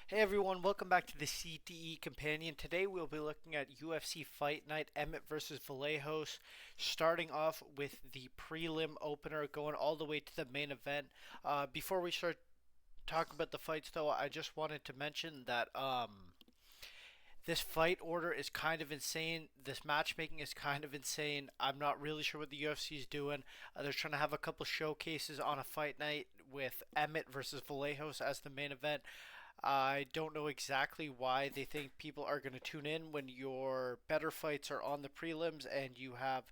Hey everyone, welcome back to the CTE Companion. Today we'll be looking at UFC Fight Night Emmett versus Vallajos, starting off with the prelim opener, going all the way to the main event. Before we start talking about the fights, though, I just wanted to mention that this fight order is kind of insane. This matchmaking is kind of insane. I'm not really sure what the UFC is doing. They're trying to have a couple showcases on a fight night with Emmett versus Vallejos as the main event. I don't know exactly why they think people are going to tune in when your better fights are on the prelims and you have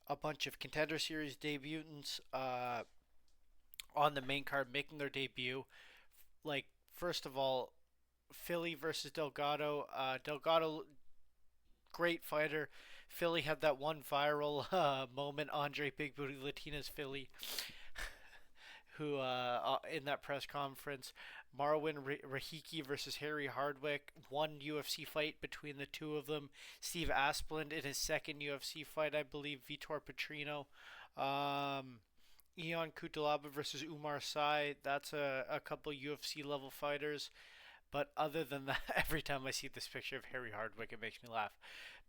a bunch of contender series debutants on the main card making their debut. Like, first of all, Philly versus Delgado. Delgado, great fighter. Philly had that one viral moment, Andre Big Booty Latina's Philly, who in that press conference, Marwin Rahiki versus Harry Hardwick, one UFC fight between the two of them. Steve Asplund in his second UFC fight, I believe. Vitor Petrino. Ion Kutalaba versus Umar Sy. That's a couple UFC level fighters. But other than that, every time I see this picture of Harry Hardwick, it makes me laugh.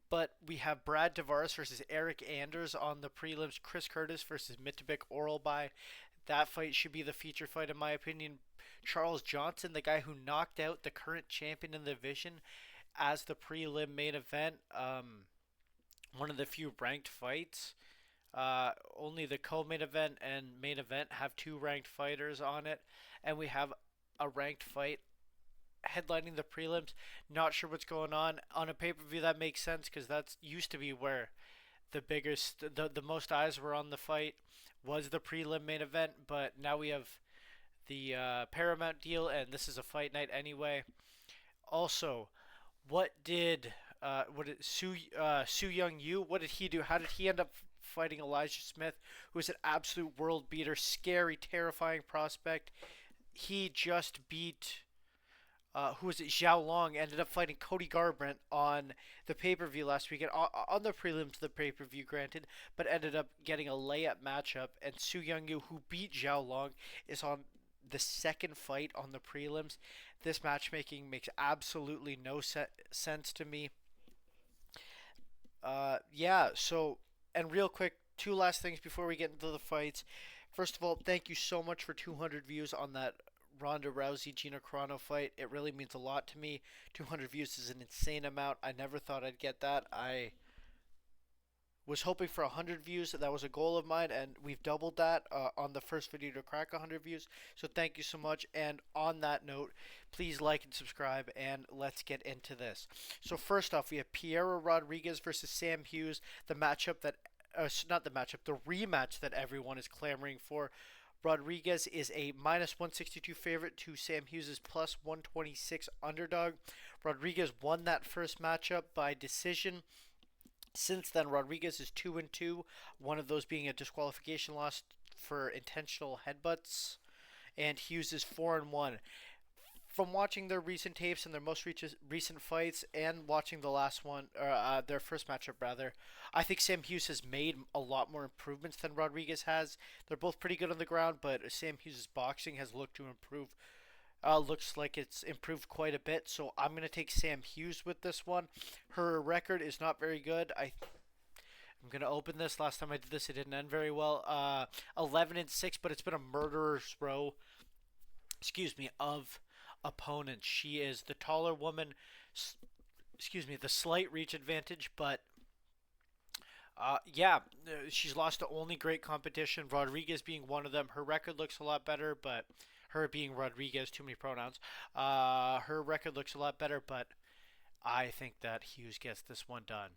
But we have Brad Tavares versus Eric Anders on the prelims. Chris Curtis versus Mitabik Oralby. That fight should be the feature fight, in my opinion. Charles Johnson, the guy who knocked out the current champion in the division, as the prelim main event. One of the few ranked fights. Only the co-main event and main event have two ranked fighters on it, and we have a ranked fight headlining the prelims. Not sure what's going on a pay-per-view. That makes sense because that's used to be where the most eyes were on the fight was the prelim main event, but now we have the Paramount deal, and this is a fight night anyway. Also, what did Su Young Yu? What did he do? How did he end up fighting Elijah Smith, who is an absolute world beater, scary, terrifying prospect? He just beat who was it? Zhao Long ended up fighting Cody Garbrandt on the pay per view last weekend, on the prelims to the pay per view, granted, but ended up getting a layup matchup. And Su Youngyu, who beat Zhao Long, is on the second fight on the prelims. This matchmaking makes absolutely no sense to me. Yeah, so, and real quick, two last things before we get into the fights. First of all, thank you so much for 200 views on that Ronda Rousey Gina Carano fight. It really means a lot to me. 200 views is an insane amount. I never thought I'd get that. I was hoping for 100 views. That was a goal of mine, and we've doubled that on the first video to crack 100 views. So thank you so much. And on that note, please like and subscribe, and let's get into this. So first off, we have Piero Rodriguez versus Sam Hughes, the matchup that not the matchup, the rematch that everyone is clamoring for. Rodriguez is a minus 162 favorite to Sam Hughes' plus 126 underdog. Rodriguez won that first matchup by decision. Since then, Rodriguez is 2-2, one of those being a disqualification loss for intentional headbutts, and Hughes is 4-1. From watching their recent tapes and their most recent fights, and watching the last one, their first matchup rather, I think Sam Hughes has made a lot more improvements than Rodriguez has. They're both pretty good on the ground, but Sam Hughes' boxing has looked to improve. Looks like it's improved quite a bit, so I'm gonna take Sam Hughes with this one. Her record is not very good. I'm gonna open this. Last time I did this, it didn't end very well. 11-6, but it's been a murderer's row. Excuse me, of opponents. She is the taller woman. Excuse me, the slight reach advantage, but yeah, she's lost to only great competition. Rodriguez being one of them. Her record looks a lot better, but her being Rodriguez, too many pronouns. Her record looks a lot better, but I think that Hughes gets this one done.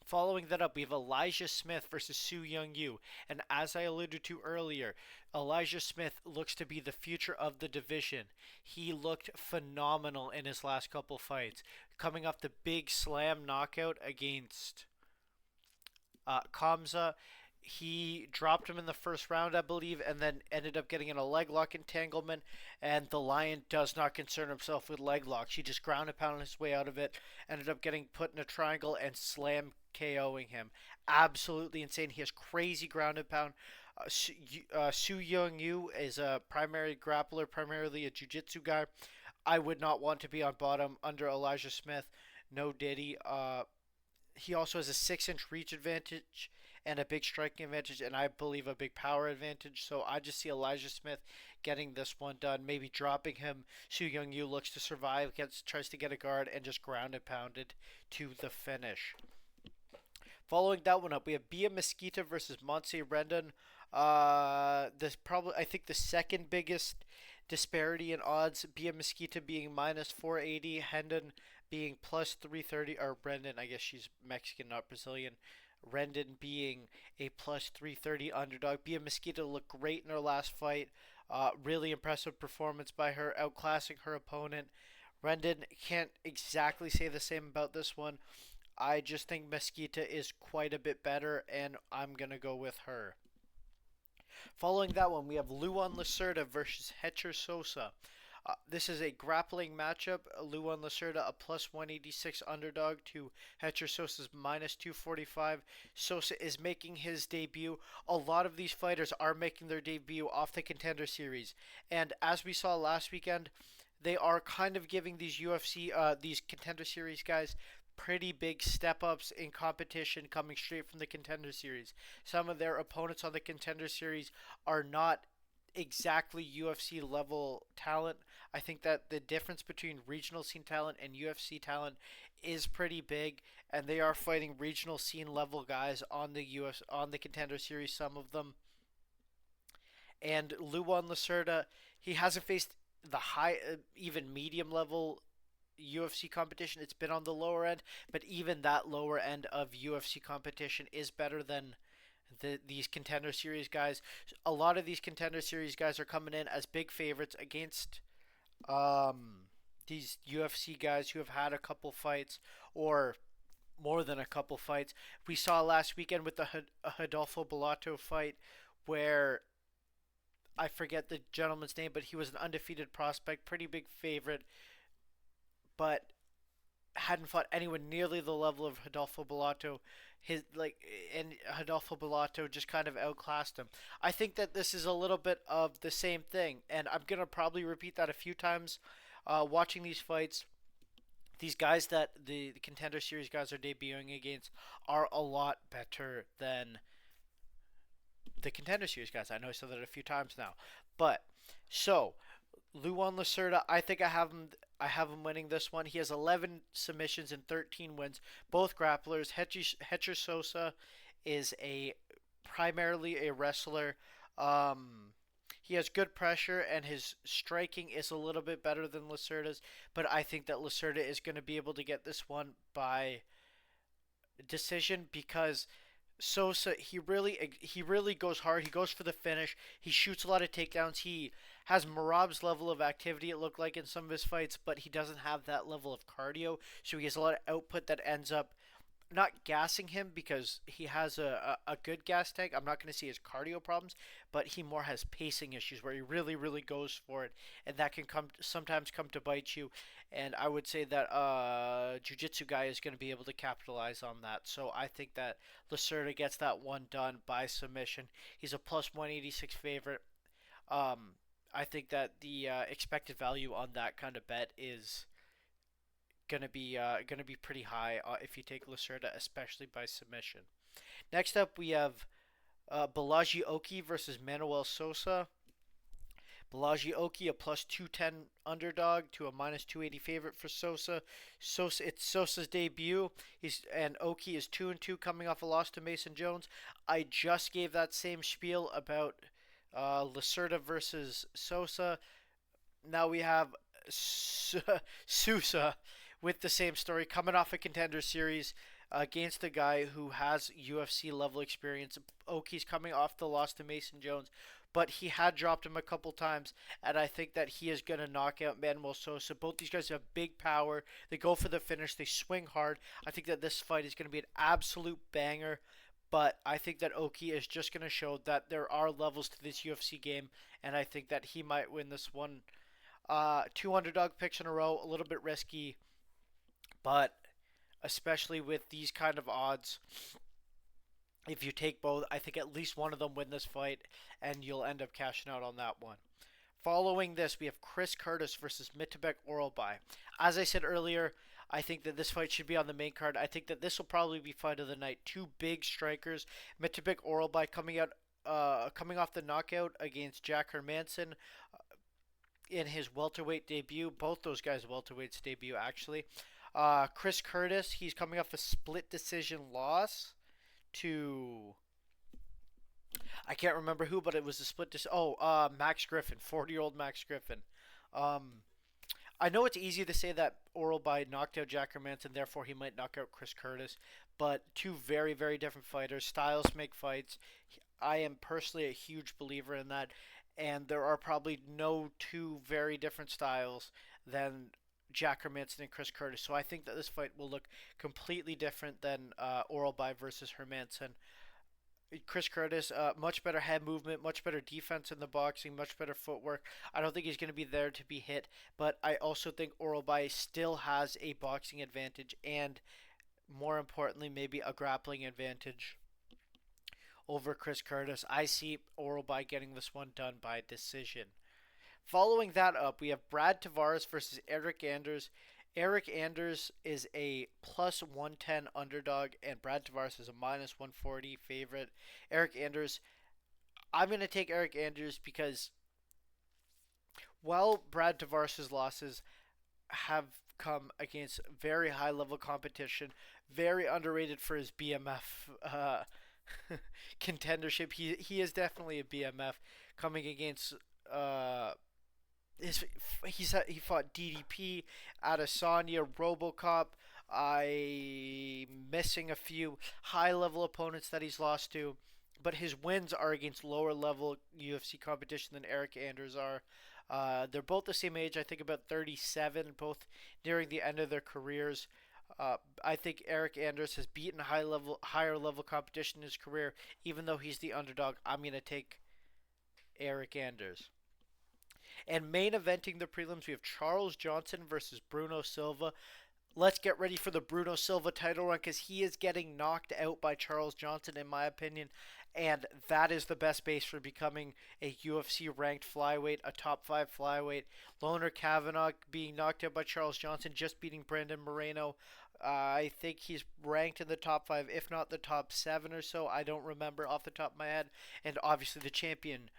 Following that up, we have Elijah Smith versus Su Young Yu. And as I alluded to earlier, Elijah Smith looks to be the future of the division. He looked phenomenal in his last couple fights, coming off the big slam knockout against Kamza. He dropped him in the first round, I believe, and then ended up getting in a leg lock entanglement. And the Lion does not concern himself with leg locks. He just ground and pounded his way out of it. Ended up getting put in a triangle and slam KOing him. Absolutely insane. He has crazy ground and pound. Su Young Yu is a primary grappler, primarily a jiu-jitsu guy. I would not want to be on bottom under Elijah Smith. No Diddy. He also has a 6-inch reach advantage and a big striking advantage, and I believe a big power advantage. So I just see Elijah Smith getting this one done, maybe dropping him. Su Young Yu looks to survive, tries to get a guard, and just ground and pounded to the finish. Following that one up, we have Bia Mesquita versus Montse Rendon. This probably I think the second biggest disparity in odds. Bia Mesquita being minus 480, Hendon being plus 330, or Brendan, I guess she's Mexican, not Brazilian. Rendon being a plus 330 underdog. Bia Mesquita looked great in her last fight. Really impressive performance by her, outclassing her opponent. Rendon can't exactly say the same about this one. I just think Mesquita is quite a bit better, and I'm going to go with her. Following that one, we have Luan Lacerda versus Hecher Sosa. This is a grappling matchup. Luan Lacerda, a plus 186 underdog to Hecher Sosa's minus 245. Sosa is making his debut. A lot of these fighters are making their debut off the Contender Series. And as we saw last weekend, they are kind of giving these Contender Series guys pretty big step ups in competition coming straight from the Contender Series. Some of their opponents on the Contender Series are not exactly UFC level talent. I think that the difference between regional scene talent and UFC talent is pretty big, and they are fighting regional scene level guys on the Contender Series. Some of them, and Luan Lacerda, he hasn't faced the high, even medium level UFC competition. It's been on the lower end, but even that lower end of UFC competition is better than these Contender Series guys. A lot of these Contender Series guys are coming in as big favorites against these UFC guys who have had a couple fights or more than a couple fights. We saw last weekend with the Rodolfo Bellato fight where I forget the gentleman's name, but he was an undefeated prospect, pretty big favorite, but hadn't fought anyone nearly the level of Rodolfo Bellato. And Rodolfo Bellato just kind of outclassed him. I think that this is a little bit of the same thing, and I'm gonna probably repeat that a few times. Watching these fights, these guys that the Contender Series guys are debuting against are a lot better than the Contender Series guys. I know I said that a few times now, but so Luan Lacerda, I think I have him winning this one. He has 11 submissions and 13 wins, both grapplers. Hecher Sosa is a primarily a wrestler. He has good pressure and his striking is a little bit better than Lacerda's, but I think that Lacerda is going to be able to get this one by decision because Sosa he really goes hard. He goes for the finish. He shoots a lot of takedowns. He has Marab's level of activity, it looked like in some of his fights, but he doesn't have that level of cardio. So he has a lot of output that ends up not gassing him because he has a good gas tank. I'm not going to see his cardio problems, but he more has pacing issues where he really goes for it, and that can sometimes come to bite you. And I would say that jiu-jitsu guy is going to be able to capitalize on that. So I think that Lacerda gets that one done by submission. He's a plus 186 favorite. I think that the expected value on that kind of bet is gonna be pretty high if you take Lacerda, especially by submission. Next up, we have Balaji Oki versus Manuel Sosa. Balaji Oki, a plus 210 underdog to a minus 280 favorite for Sosa. It's Sosa's debut. And Oki is 2-2 coming off a loss to Mason Jones. I just gave that same spiel about Lacerda versus Sosa. Now we have Sousa with the same story, coming off a Contender Series against a guy who has UFC level experience. Oki's coming off the loss to Mason Jones, but he had dropped him a couple times, and I think that he is going to knock out Manuel Sosa. Both these guys have big power. They go for the finish. They swing hard. I think that this fight is going to be an absolute banger, but I think that Oki is just going to show that there are levels to this UFC game, and I think that he might win this one. Two underdog picks in a row, a little bit risky, but especially with these kind of odds, if you take both, I think at least one of them win this fight, and you'll end up cashing out on that one. Following this, we have Chris Curtis versus Mitabek Oralbai. As I said earlier, I think that this fight should be on the main card. I think that this will probably be fight of the night. Two big strikers, Mitabek Oralbai coming off the knockout against Jack Hermanson in his welterweight debut. Both those guys' welterweights debut actually. Chris Curtis, he's coming off a split decision loss to I can't remember who, but it was a split decision. Max Griffin, 40-year-old Max Griffin. Um, I know it's easy to say that Oralbai knocked out Jack Hermanson, therefore he might knock out Chris Curtis, but two very, very different fighters. Styles make fights. I am personally a huge believer in that, and there are probably no two very different styles than Jack Hermanson and Chris Curtis. So I think that this fight will look completely different than Oralbai versus Hermanson. Chris Curtis, much better head movement, much better defense in the boxing, much better footwork. I don't think he's going to be there to be hit, but I also think Oralbai still has a boxing advantage and, more importantly, maybe a grappling advantage over Chris Curtis. I see Oralbai getting this one done by decision. Following that up, we have Brad Tavares versus Eric Anders. Eric Anders is a plus 110 underdog, and Brad Tavares is a minus 140 favorite. Eric Anders, I'm going to take Eric Anders because while Brad Tavares' losses have come against very high level competition, very underrated for his BMF contendership. He is definitely a BMF coming against he fought DDP, Adesanya, RoboCop. I missing a few high level opponents that he's lost to, but his wins are against lower level UFC competition than Eric Anders are. They're both the same age, I think about 37, both nearing the end of their careers. I think Eric Anders has beaten higher level competition in his career, even though he's the underdog. I'm gonna take Eric Anders. And main eventing the prelims, we have Charles Johnson versus Bruno Silva. Let's get ready for the Bruno Silva title run because he is getting knocked out by Charles Johnson, in my opinion. And that is the best base for becoming a UFC ranked flyweight, a top 5 flyweight. Loner Kavanagh being knocked out by Charles Johnson, just beating Brandon Moreno. I think he's ranked in the top 5, if not the top 7 or so. I don't remember off the top of my head. And obviously the champion,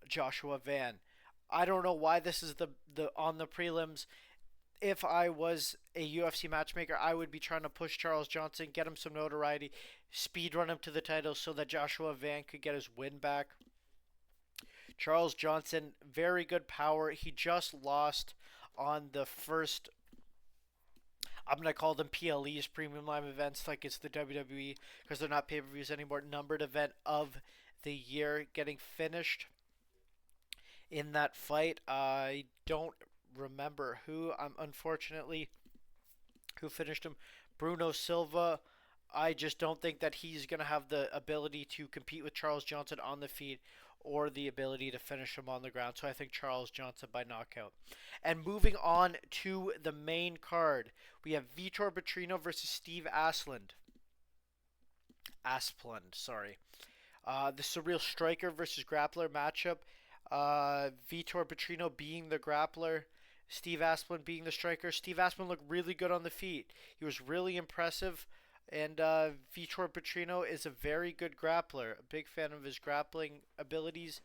Joshua Van. I don't know why this is the on the prelims. If I was a UFC matchmaker, I would be trying to push Charles Johnson, get him some notoriety, speed run him to the title so that Joshua Van could get his win back. Charles Johnson, very good power. He just lost on the first, I'm going to call them PLEs, premium live events, like it's the WWE, because they're not pay-per-views anymore, numbered event of the year, getting finished in that fight. I don't remember who, unfortunately, who finished him. Bruno Silva. I just don't think that he's going to have the ability to compete with Charles Johnson on the feet or the ability to finish him on the ground. So I think Charles Johnson by knockout. And moving on to the main card, we have Vitor Petrino versus Steve Asplund. Sorry. This is a real striker versus grappler matchup. Vitor Petrino being the grappler, Steve Asplund being the striker. Steve Asplund looked really good on the feet. He was really impressive. And Vitor Petrino is a very good grappler. A big fan of his grappling abilities.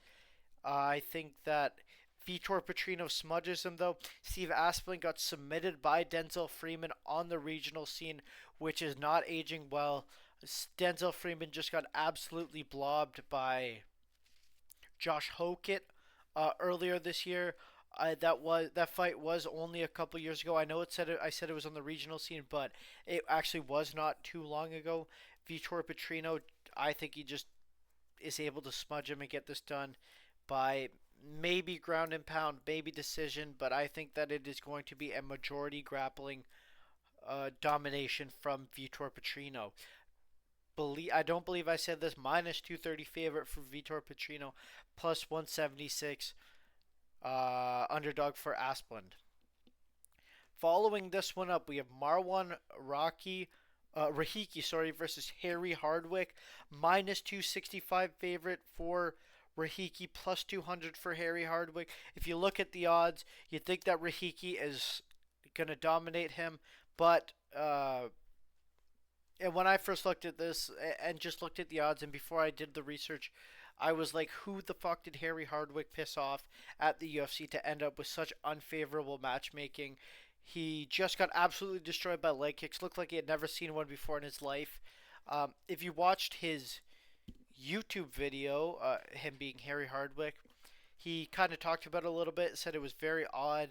I think that Vitor Petrino smudges him, though. Steve Asplund got submitted by Denzel Freeman on the regional scene, which is not aging well. Denzel Freeman just got absolutely blobbed by Josh Hokett earlier this year. That fight was only a couple years ago. I know I said it was on the regional scene, but it actually was not too long ago. Vitor Petrino, I think he just is able to smudge him and get this done by maybe ground and pound, maybe decision, but I think that it is going to be a majority grappling domination from Vitor Petrino. I don't believe I said this. Minus 230 favorite for Vitor Petrino, plus 176 underdog for Asplund. Following this one up, we have Marwan Rahiki versus Harry Hardwick. Minus 265 favorite for Rahiki plus 200 for Harry Hardwick. If you look at the odds, you think that Rahiki is going to dominate him, but and when I first looked at this and just looked at the odds, and before I did the research, I was like, who the fuck did Harry Hardwick piss off at the UFC to end up with such unfavorable matchmaking? He just got absolutely destroyed by leg kicks. Looked like he had never seen one before in his life. If you watched his YouTube video, him being Harry Hardwick, he kind of talked about it a little bit, said it was very odd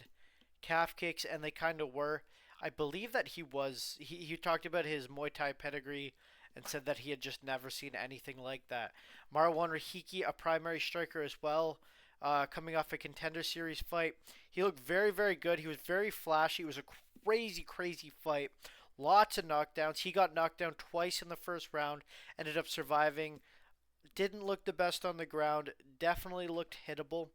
calf kicks, and they kind of were. I believe that he talked about his Muay Thai pedigree and said that he had just never seen anything like that. Marwan Rahiki, a primary striker as well, coming off a Contender Series fight. He looked very, very good. He was very flashy. It was a crazy, crazy fight. Lots of knockdowns. He got knocked down twice in the first round, ended up surviving. Didn't look the best on the ground. Definitely looked hittable.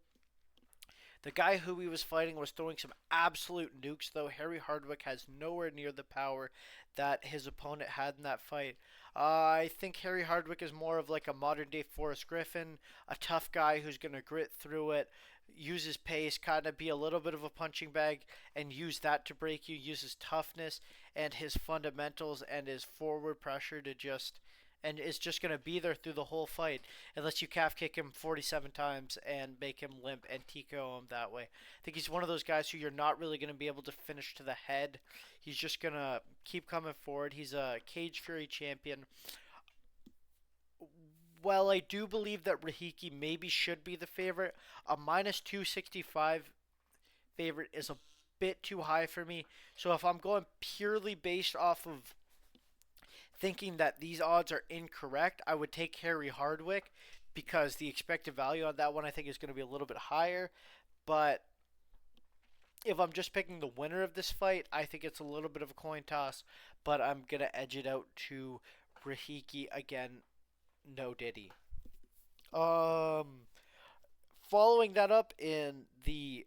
The guy who he was fighting was throwing some absolute nukes, though. Harry Hardwick has nowhere near the power that his opponent had in that fight. I think Harry Hardwick is more of like a modern day Forrest Griffin, a tough guy who's going to grit through it, use his pace, kind of be a little bit of a punching bag, and use that to break you, use his toughness and his fundamentals and his forward pressure to just and is just going to be there through the whole fight unless you calf kick him 47 times and make him limp and TKO him that way. I think he's one of those guys who you're not really going to be able to finish to the head. He's just going to keep coming forward. He's a Cage Fury champion. While I do believe that Rahiki maybe should be the favorite, a minus 265 favorite is a bit too high for me. So if I'm going purely based off of thinking that these odds are incorrect, I would take Harry Hardwick because the expected value on that one I think is going to be a little bit higher. But if I'm just picking the winner of this fight, I think it's a little bit of a coin toss. But I'm going to edge it out to Rahiki again. No Diddy. Um, Following that up in the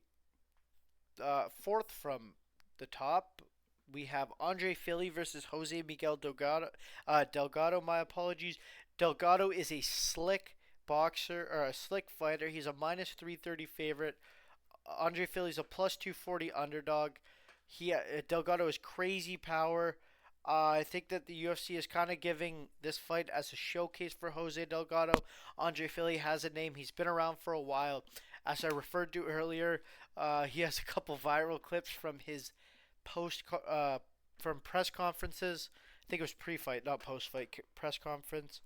fourth from the top, we have Andre Fili versus Jose Miguel Delgado. Delgado, my apologies. Delgado is a slick boxer or a slick fighter. He's a minus 330 favorite. Andre Fili's a plus 240 underdog. Delgado has crazy power. I think that the UFC is kind of giving this fight as a showcase for Jose Delgado. Andre Fili has a name. He's been around for a while. As I referred to earlier, he has a couple viral clips from his from press conferences. I think it was pre-fight, not post-fight press conference.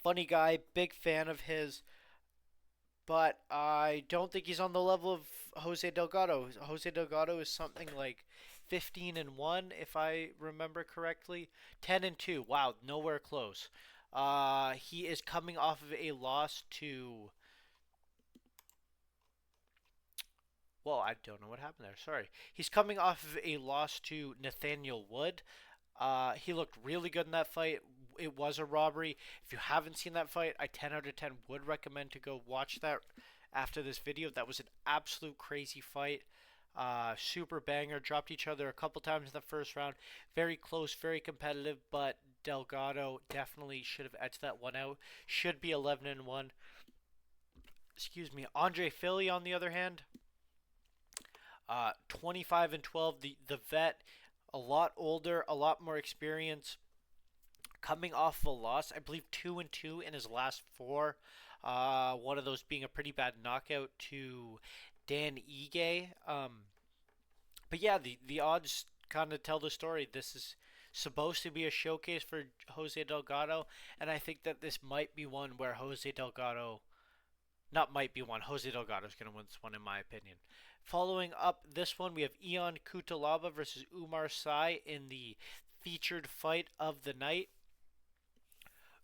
Funny guy, big fan of his, but I don't think he's on the level of Jose Delgado. Jose Delgado is something like 15-1 if I remember correctly. 10-2. Wow, nowhere close. He is coming off of a loss to. Well, I don't know what happened there. Sorry. He's coming off of a loss to Nathaniel Wood. He looked really good in that fight. It was a robbery. If you haven't seen that fight, I 10 out of 10 would recommend to go watch that after this video. That was an absolute crazy fight. Super banger. Dropped each other a couple times in the first round. Very close, very competitive, but Delgado definitely should have edged that one out. Should be 11-1. Excuse me. Andre Fili, on the other hand, 25-12. The vet, a lot older, a lot more experience. Coming off of a loss, I believe 2-2 in his last four. One of those being a pretty bad knockout to Dan Ige. But yeah, the odds kind of tell the story. This is supposed to be a showcase for Jose Delgado, and I think that this might be one where Jose Delgado, not might be one, Jose Delgado is going to win this one in my opinion. Following up this one, we have Ion Cutelaba versus Umar Sy in the featured fight of the night.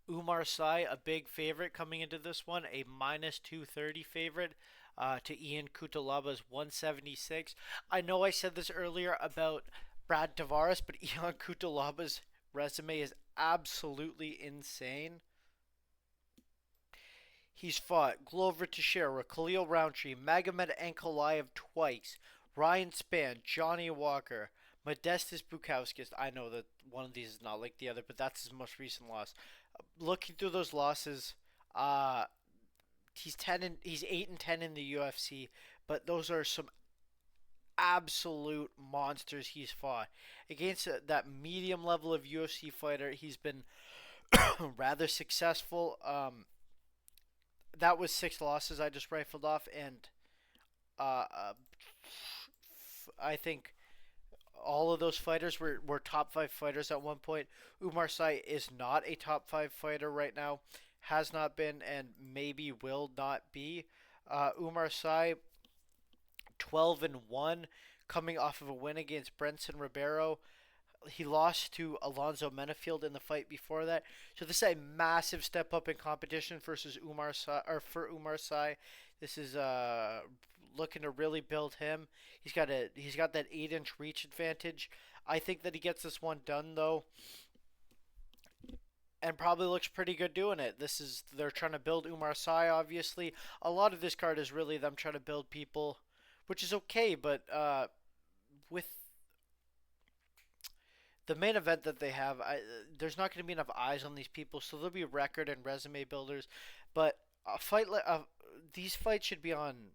Umar Sy, a big favorite coming into this one, a minus 230 favorite to Ian Cutelaba's 176. I know I said this earlier about Brad Tavares, but Ian Cutelaba's resume is absolutely insane. He's fought Glover Teixeira, Khalil Roundtree, Magomed Ankalaev twice, Ryan Spann, Johnny Walker, Modestas Bukauskas. I know that one of these is not like the other, but that's his most recent loss. Looking through those losses, he's 8-10 in the UFC, but those are some absolute monsters he's fought. Against that medium level of UFC fighter, he's been rather successful. That was 6 losses I just rifled off, and I think all of those fighters were top five fighters at one point. Umar Sy is not a top five fighter right now, has not been, and maybe will not be. Umar Sy 12-1, coming off of a win against Brenson Ribeiro. He lost to Alonzo Menafield in the fight before that. So this is a massive step up in competition versus Umar Sy, or for Umar Sy. This is looking to really build him. He's got that 8-inch reach advantage. I think that he gets this one done though, and probably looks pretty good doing it. They're trying to build Umar Sy. Obviously, a lot of this card is really them trying to build people, which is okay. But with the main event that they have, there's not going to be enough eyes on these people, so there'll be record and resume builders. But these fights should be on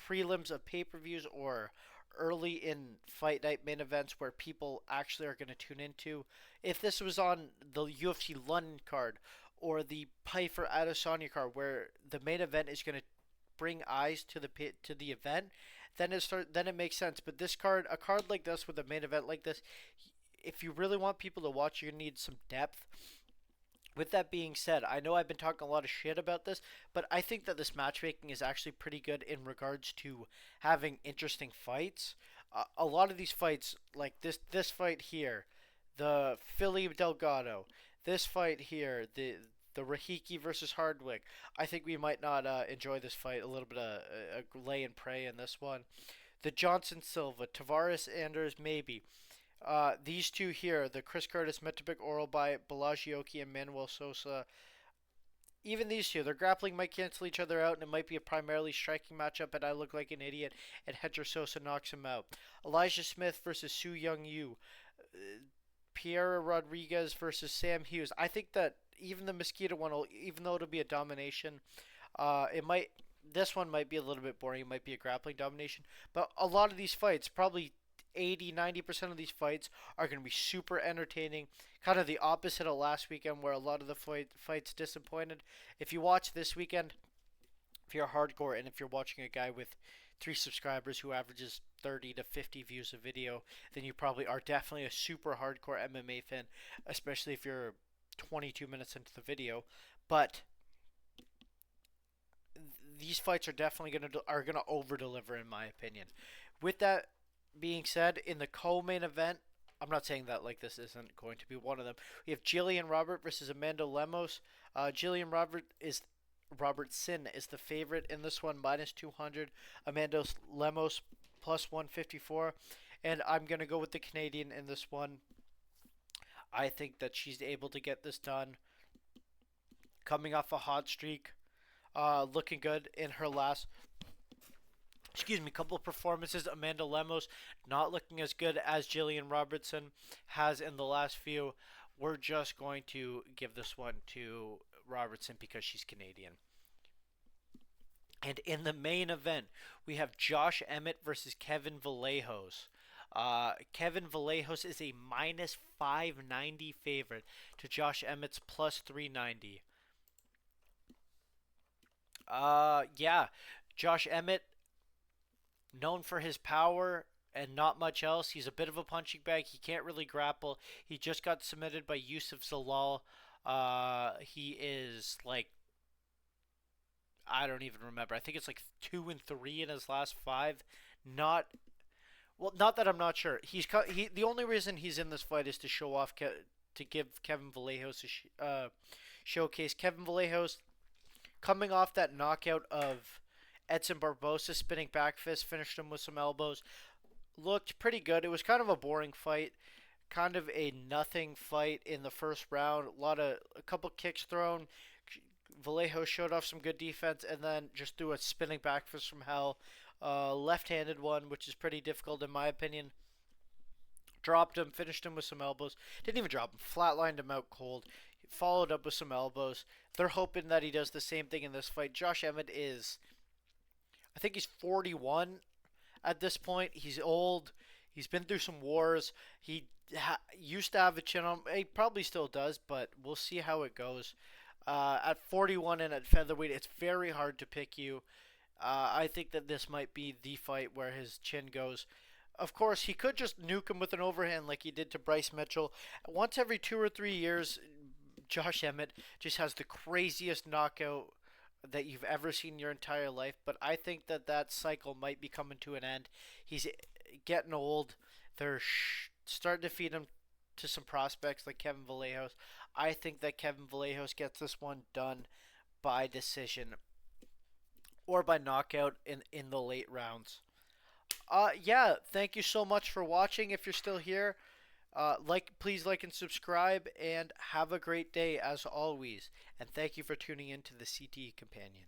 prelims of pay-per-views or early in fight night main events where people actually are going to tune into. If this was on the UFC London card or the Pyfer Adesanya card, where the main event is going to bring eyes to the event, then it makes sense. But a card like this with a main event like this, if you really want people to watch, you're going to need some depth. With that being said, I know I've been talking a lot of shit about this, but I think that this matchmaking is actually pretty good in regards to having interesting fights. A lot of these fights, like this fight here, the Philly Delgado, this fight here, the Rahiki versus Hardwick, I think we might not enjoy this fight. A little bit of lay and pray in this one. The Johnson Silva, Tavares Anders, maybe. These two here, the Chris Curtis Metapic Oral by Vallajos and Manuel Sosa, even these two, their grappling might cancel each other out, and it might be a primarily striking matchup, and I look like an idiot, and Hedger Sosa knocks him out. Elijah Smith versus Su Young Yu. Piera Rodriguez versus Sam Hughes. I think that even the Mosquito one, even though it'll be a domination, it might. This one might be a little bit boring. It might be a grappling domination, but a lot of these fights, probably 80-90% of these fights, are going to be super entertaining. Kind of the opposite of last weekend, where a lot of the fights disappointed. If you watch this weekend, if you're hardcore and if you're watching a guy with 3 subscribers who averages 30 to 50 views a video, then you probably are definitely a super hardcore MMA fan, especially if you're 22 minutes into the video. But these fights are definitely gonna over deliver in my opinion. With that being said, in the co-main event, I'm not saying that like this isn't going to be one of them. We have Jillian Robert versus Amanda Lemos. Jillian Robertson is the favorite in this one, minus 200. Amanda Lemos plus 154. And I'm going to go with the Canadian in this one. I think that she's able to get this done. Coming off a hot streak. Looking good in her last couple of performances. Amanda Lemos not looking as good as Jillian Robertson has in the last few. We're just going to give this one to Robertson because she's Canadian. And in the main event, we have Josh Emmett versus Kevin Vallajos. Kevin Vallajos is a minus 590 favorite to Josh Emmett's plus 390. Yeah, Josh Emmett, known for his power and not much else. He's a bit of a punching bag. He can't really grapple. He just got submitted by Yusuf Zalal. He is like, I don't even remember. I think it's like 2-3 in his last 5. Not that I'm not sure. The only reason he's in this fight is to show off to give Kevin Vallajos a showcase. Kevin Vallajos, coming off that knockout of Edson Barbosa, spinning back fist, finished him with some elbows. Looked pretty good. It was kind of a boring fight. Kind of a nothing fight in the first round. A couple kicks thrown. Vallejos showed off some good defense and then just threw a spinning back fist from hell. Left-handed one, which is pretty difficult in my opinion. Dropped him, finished him with some elbows. Didn't even drop him. Flatlined him out cold. followed up with some elbows. They're hoping that he does the same thing in this fight. Josh Emmett is, I think he's 41 at this point. He's old. He's been through some wars. He used to have a chin on. He probably still does, but we'll see how it goes. At 41 and at featherweight, it's very hard to pick you. I think that this might be the fight where his chin goes. Of course, he could just nuke him with an overhand like he did to Bryce Mitchell. Once every 2 or 3 years, Josh Emmett just has the craziest knockout that you've ever seen in your entire life. But I think that that cycle might be coming to an end. He's getting old. They're starting to feed him to some prospects like Kevin Vallejos. I think that Kevin Vallejos gets this one done by decision or by knockout in the late rounds. Yeah, thank you so much for watching. If you're still here, please like and subscribe, and have a great day as always. And thank you for tuning in to the CTE Companion.